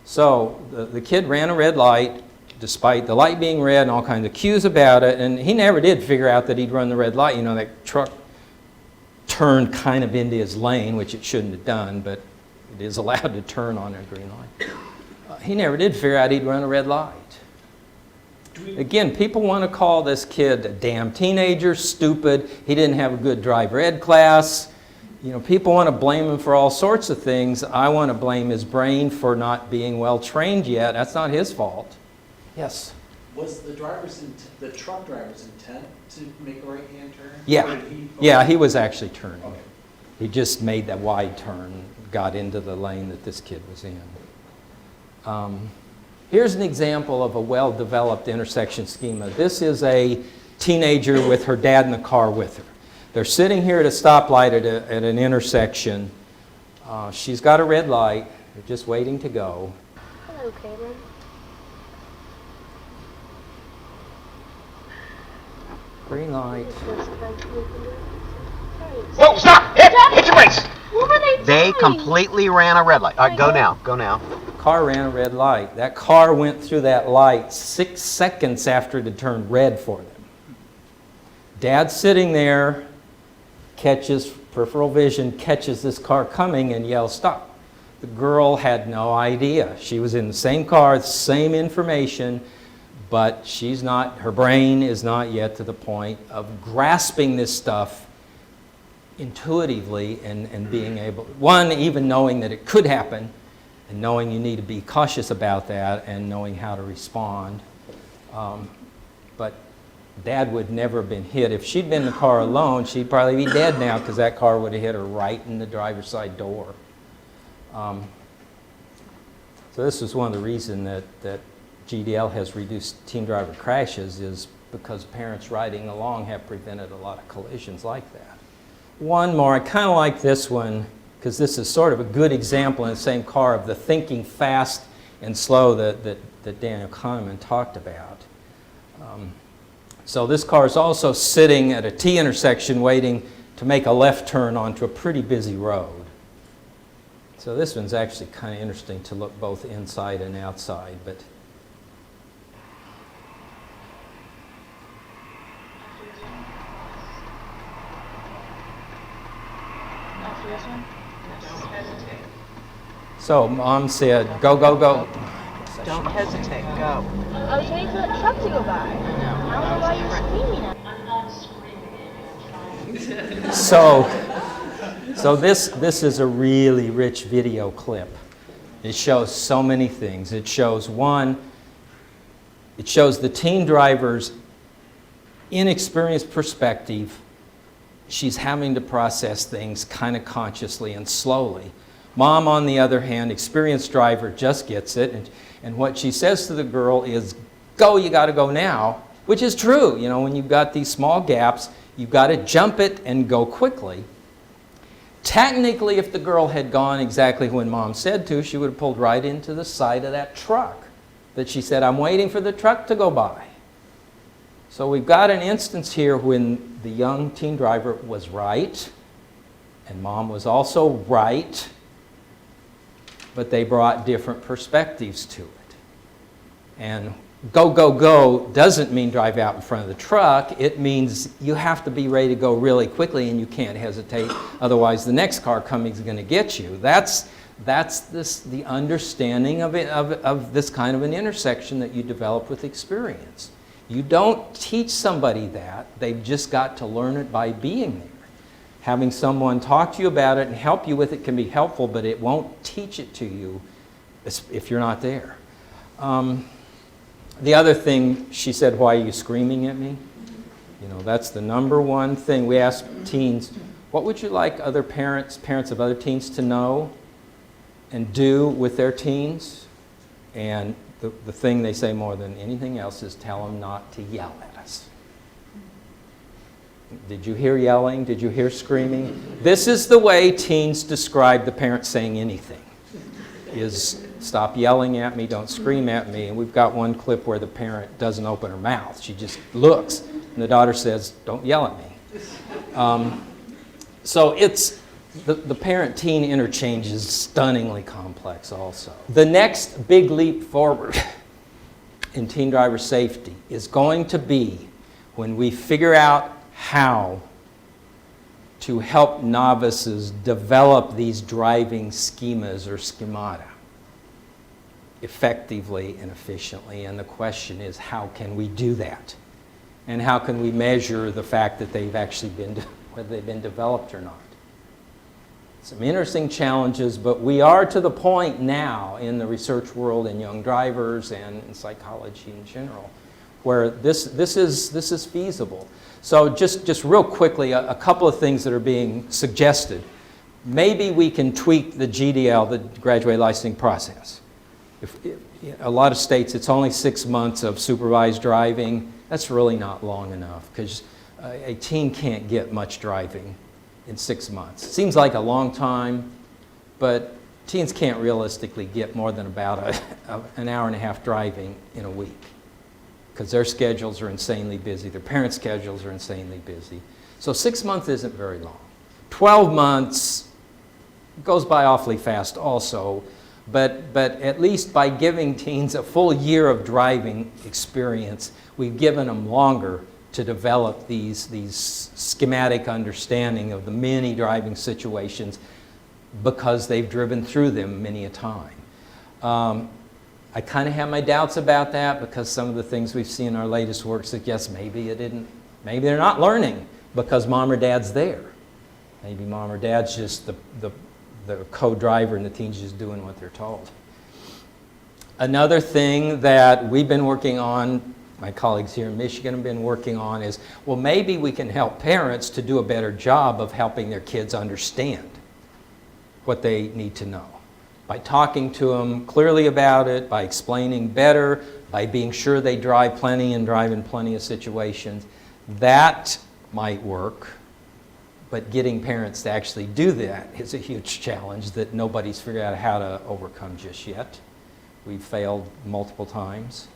So the kid ran a red light, despite the light being red and all kinds of cues about it, and he never did figure out that he'd run the red light. You know, that truck turned kind of into his lane, which it shouldn't have done, but it is allowed to turn on a green light. He never did figure out he'd run a red light. Again, people want to call this kid a damn teenager, stupid, he didn't have a good driver ed class. You know, people want to blame him for all sorts of things. I want to blame his brain for not being well trained yet. That's not his fault. Yes? Was the truck driver's intent to make a right-hand turn? Yeah. Yeah, he was actually turning. Okay. He just made that wide turn, got into the lane that this kid was in. Here's an example of a well-developed intersection schema. This is a teenager with her dad in the car with her. They're sitting here at a stoplight at an intersection. She's got a red light. They're just waiting to go. Hello, Caleb. Green light. Whoa, stop! Hit your brakes! What were they They doing? completely ran a red light. All right, go now, go now. Car ran a red light. That car went through that light 6 seconds after it had turned red for them. Dad's sitting there, catches peripheral vision, catches this car coming and yells, stop. The girl had no idea. She was in the same car, same information, but her brain is not yet to the point of grasping this stuff intuitively and being able, one, even knowing that it could happen, and knowing you need to be cautious about that and knowing how to respond. But Dad would never have been hit. If she'd been in the car alone, she'd probably be dead now because that car would have hit her right in the driver's side door. So this is one of the reasons that GDL has reduced teen driver crashes, is because parents riding along have prevented a lot of collisions like that. One more, I kind of like this one, because this is sort of a good example in the same car of the thinking fast and slow that Daniel Kahneman talked about. So this car is also sitting at a T intersection waiting to make a left turn onto a pretty busy road. So this one's actually kind of interesting to look both inside and outside. But After this one? Don't hesitate. so Mom said, go, go, go. Don't hesitate, go. I was waiting for the truck to go by. I don't know why you were screaming at me. So this is a really rich video clip. It shows so many things. It shows the teen driver's inexperienced perspective. She's having to process things kind of consciously and slowly. Mom, on the other hand, experienced driver, just gets it. And what she says to the girl is, go, you got to go now, which is true. You know, when you've got these small gaps, you've got to jump it and go quickly. Technically, if the girl had gone exactly when Mom said to, she would have pulled right into the side of that truck that she said, I'm waiting for the truck to go by. So we've got an instance here when the young teen driver was right, and Mom was also right, but they brought different perspectives to it. And go, go, go doesn't mean drive out in front of the truck. It means you have to be ready to go really quickly and you can't hesitate. Otherwise, the next car coming is going to get you. That's the understanding of this kind of an intersection that you develop with experience. You don't teach somebody that. They've just got to learn it by being there. Having someone talk to you about it and help you with it can be helpful, but it won't teach it to you if you're not there. The other thing, she said, why are you screaming at me? You know, that's the number one thing. We ask teens, what would you like other parents of other teens to know? and do with their teens, and the thing they say more than anything else is tell them not to yell at us. Did you hear yelling? Did you hear screaming? This is the way teens describe the parent saying anything, is stop yelling at me, don't scream at me. And we've got one clip where the parent doesn't open her mouth. She just looks, and the daughter says, don't yell at me. So it's, the parent-teen interchange is stunningly complex also. The next big leap forward in teen driver safety is going to be when we figure out how to help novices develop these driving schemas or schemata effectively and efficiently. And the question is, how can we do that? And how can we measure the fact that they've actually been, whether they've been developed or not? Some interesting challenges, but we are to the point now in the research world, in young drivers and in psychology in general, where this is feasible. So just real quickly, a couple of things that are being suggested. Maybe we can tweak the GDL, the graduate licensing process. If a lot of states, it's only 6 months of supervised driving. That's really not long enough, because a teen can't get much driving in 6 months. Seems like a long time, but teens can't realistically get more than about an hour and a half driving in a week, because their schedules are insanely busy, their parents' schedules are insanely busy. So 6 months isn't very long. 12 months goes by awfully fast also, but at least by giving teens a full year of driving experience, we've given them longer to develop these schematic understanding of the many driving situations, because they've driven through them many a time. I kind of have my doubts about that, because some of the things we've seen in our latest work suggest maybe they're not learning because mom or dad's there. Maybe mom or dad's just the co-driver and the teen's just doing what they're told. Another thing that we've been working on, my colleagues here in Michigan have been working on, is, well, maybe we can help parents to do a better job of helping their kids understand what they need to know. By talking to them clearly about it, by explaining better, by being sure they drive plenty and drive in plenty of situations, that might work. But getting parents to actually do that is a huge challenge that nobody's figured out how to overcome just yet. We've failed multiple times.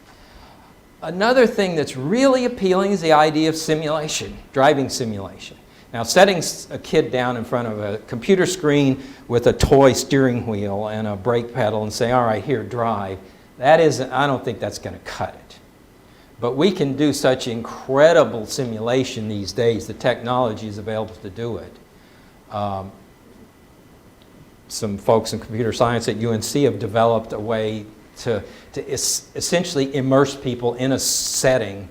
Another thing that's really appealing is the idea of simulation, driving simulation. Now, setting a kid down in front of a computer screen with a toy steering wheel and a brake pedal and say, all right, here, drive, I don't think that's going to cut it. But we can do such incredible simulation these days. The technology is available to do it. Some folks in computer science at UNC have developed a way to essentially immerse people in a setting.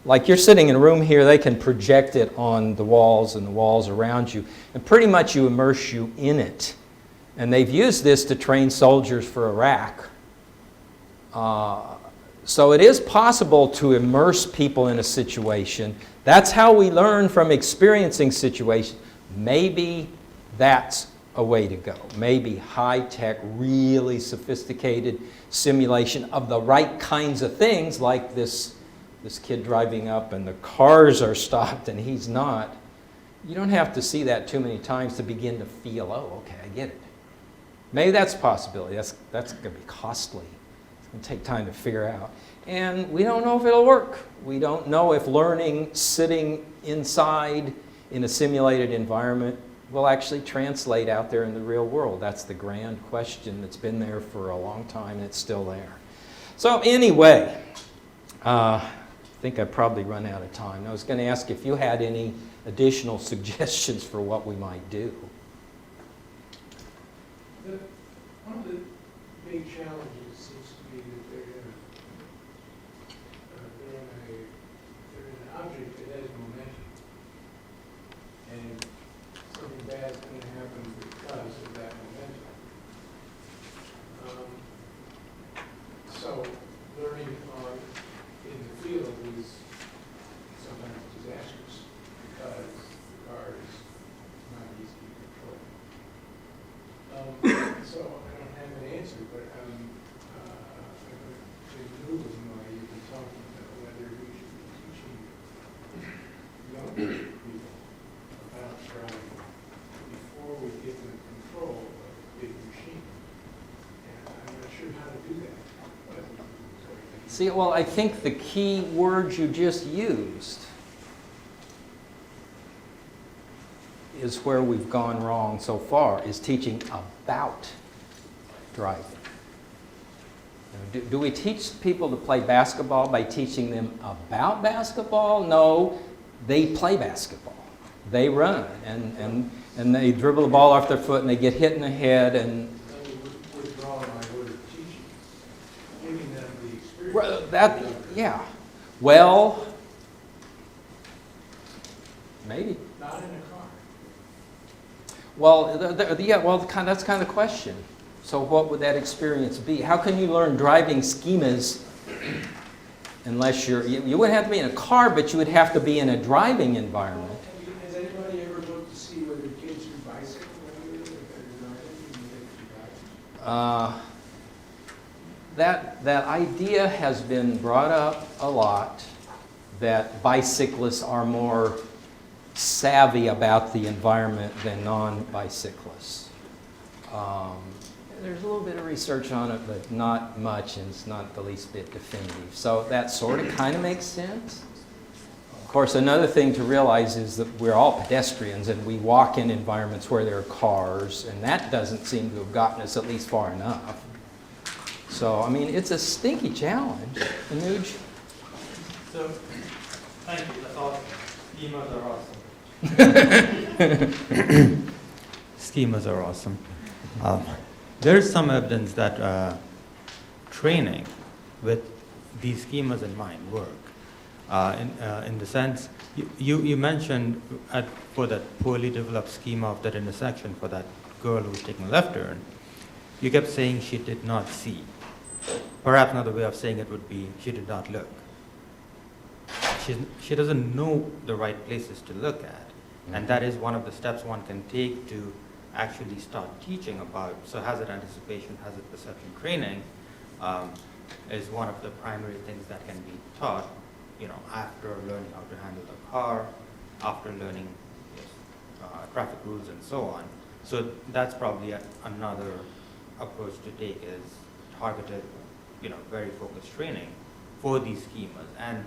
Like you're sitting in a room here, they can project it on the walls and the walls around you, and pretty much immerse you in it. And they've used this to train soldiers for Iraq. So it is possible to immerse people in a situation. That's how we learn from experiencing situations. Maybe that's a way to go. Maybe high-tech, really sophisticated simulation of the right kinds of things, like this kid driving up and the cars are stopped and he's not. You don't have to see that too many times to begin to feel, oh, okay, I get it. Maybe that's a possibility. That's going to be costly. It's going to take time to figure out. And we don't know if it'll work. We don't know if learning sitting inside in a simulated environment will actually translate out there in the real world. That's the grand question that's been there for a long time, and it's still there. So anyway, I think I've probably run out of time. I was going to ask if you had any additional suggestions for what we might do. One of the big challenges seems to be that they're in an object that has momentum, and something bad is going to happen because of that momentum. So learning in the field is sometimes disastrous because the car is not easy to control. So I don't people about driving before we give them control of a big machine. And I'm not sure how to do that. But See, well, I think the key words you just used is where we've gone wrong so far, is teaching about driving. Do we teach people to play basketball by teaching them about basketball? No, they play basketball. They run, and they dribble the ball off their foot, and they get hit in the head, and let me withdraw my word of teaching, giving them the experience. well, yeah. Well, maybe. Not in a car. Well, that's kind of the question. So what would that experience be? How can you learn driving schemas unless you wouldn't have to be in a car, but you would have to be in a driving environment. Has anybody ever looked to see whether kids who bicycle if they're driving? That idea has been brought up a lot, that bicyclists are more savvy about the environment than non-bicyclists. There's a little bit of research on it, but not much, and it's not the least bit definitive. So that sort of kind of makes sense. Of course, another thing to realize is that we're all pedestrians, and we walk in environments where there are cars, and that doesn't seem to have gotten us at least far enough. So, I mean, it's a stinky challenge. Anuj? So, thank you. That's awesome. Schemas are awesome. Schemas are awesome. There is some evidence that training with these schemas in mind work. In the sense, you mentioned for that poorly developed schema of that intersection for that girl who was taking a left turn, you kept saying she did not see. Perhaps another way of saying it would be she did not look. She doesn't know the right places to look at. And that is one of the steps one can take to actually start teaching about. So hazard anticipation, hazard perception training is one of the primary things that can be taught, after learning how to handle the car, after learning traffic rules and so on. So that's probably another approach to take, is targeted, very focused training for these schemas. And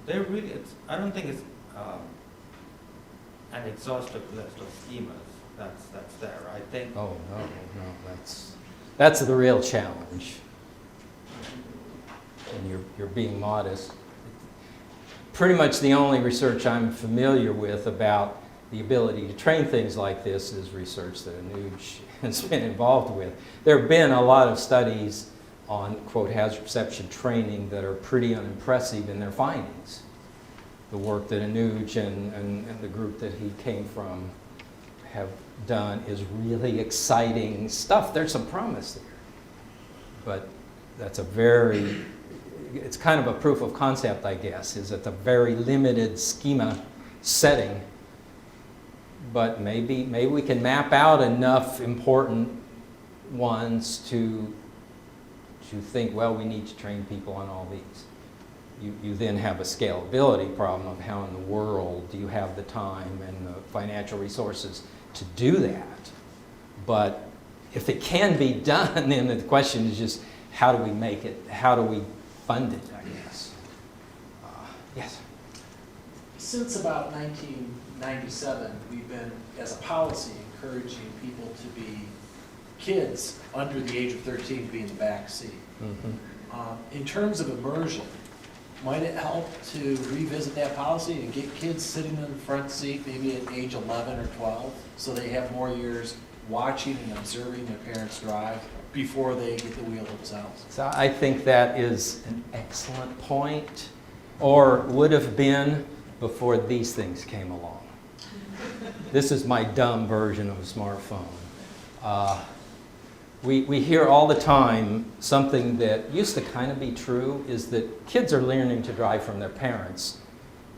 they're really, I don't think it's an exhaustive list of schemas that's there. I think. Oh no, that's the real challenge. And you're being modest. Pretty much the only research I'm familiar with about the ability to train things like this is research that Anuj has been involved with. There have been a lot of studies on, quote, hazard perception training that are pretty unimpressive in their findings. The work that Anuj and the group that he came from have done is really exciting stuff. There's some promise there. But that's it's kind of a proof of concept, I guess, is at a very limited schema setting. But maybe we can map out enough important ones to think, well, we need to train people on all these. You then have a scalability problem of how in the world do you have the time and the financial resources to do that. But if it can be done, then the question is just how do we make it, how do we fund it, I guess. Yes? Since about 1997, we've been, as a policy, encouraging people to be kids under the age of 13 to be in the back seat. Mm-hmm. In terms of immersion, might it help to revisit that policy and get kids sitting in the front seat maybe at age 11 or 12 so they have more years watching and observing their parents drive before they get the wheel themselves? So I think that is an excellent point, or would have been before these things came along. This is my dumb version of a smartphone. We hear all the time something that used to kind of be true, is that kids are learning to drive from their parents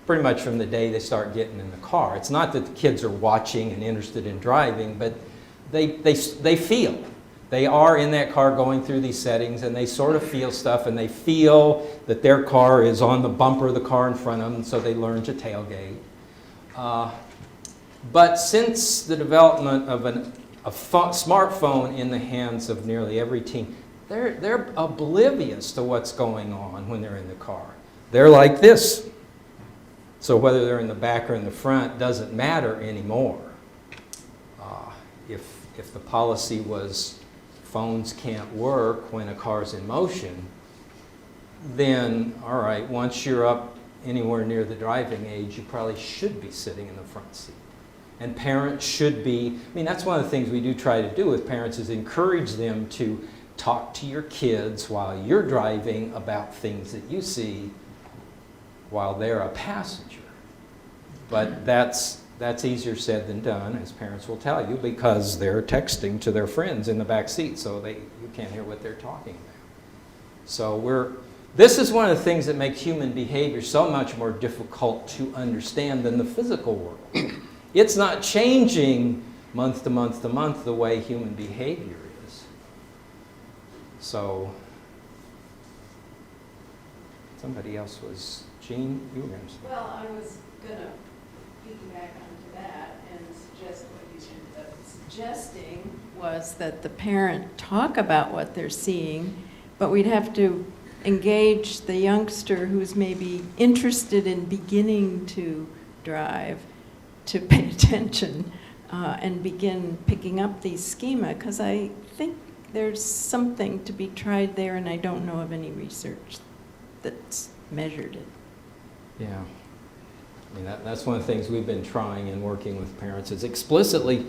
pretty much from the day they start getting in the car. It's not that the kids are watching and interested in driving, but they feel. They are in that car going through these settings, and they sort of feel stuff, and they feel that their car is on the bumper of the car in front of them, so they learn to tailgate. But since the development of a smartphone in the hands of nearly every teen, they're oblivious to what's going on when they're in the car. They're like this. So whether they're in the back or in the front doesn't matter anymore. If the policy was phones can't work when a car's in motion, then, all right, once you're up anywhere near the driving age, you probably should be sitting in the front seat. And parents should be, I mean, that's one of the things we do try to do with parents is encourage them to talk to your kids while you're driving about things that you see while they're a passenger. But that's easier said than done, as parents will tell you, because they're texting to their friends in the back seat, so you can't hear what they're talking about. So this is one of the things that makes human behavior so much more difficult to understand than the physical world. It's not changing month to month to month the way human behavior is. So, somebody else was, Jean, you were going to say. Well, I was going to piggyback onto that and suggest what you were suggesting was that the parent talk about what they're seeing, but we'd have to engage the youngster who's maybe interested in beginning to drive to pay attention and begin picking up these schema, because I think there's something to be tried there, and I don't know of any research that's measured it. Yeah. I mean, that's one of the things we've been trying and working with parents is explicitly,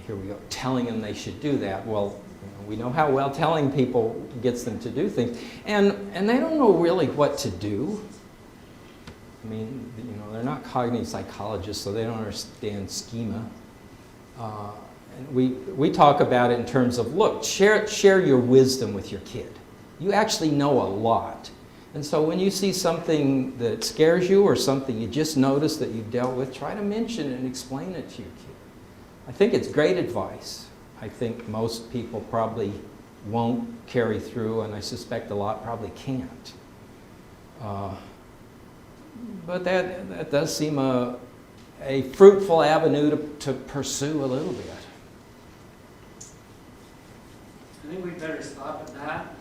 here we go, telling them they should do that. Well, we know how well telling people gets them to do things. And they don't know really what to do. I mean, they're not cognitive psychologists, so they don't understand schema. And we talk about it in terms of, look, share your wisdom with your kid. You actually know a lot. And so when you see something that scares you or something you just noticed that you've dealt with, try to mention and explain it to your kid. I think it's great advice. I think most people probably won't carry through, and I suspect a lot probably can't. But that does seem a fruitful avenue to pursue a little bit. I think we'd better stop at that.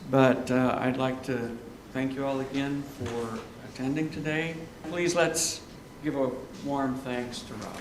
But I'd like to thank you all again for attending today. Please let's give a warm thanks to Rob.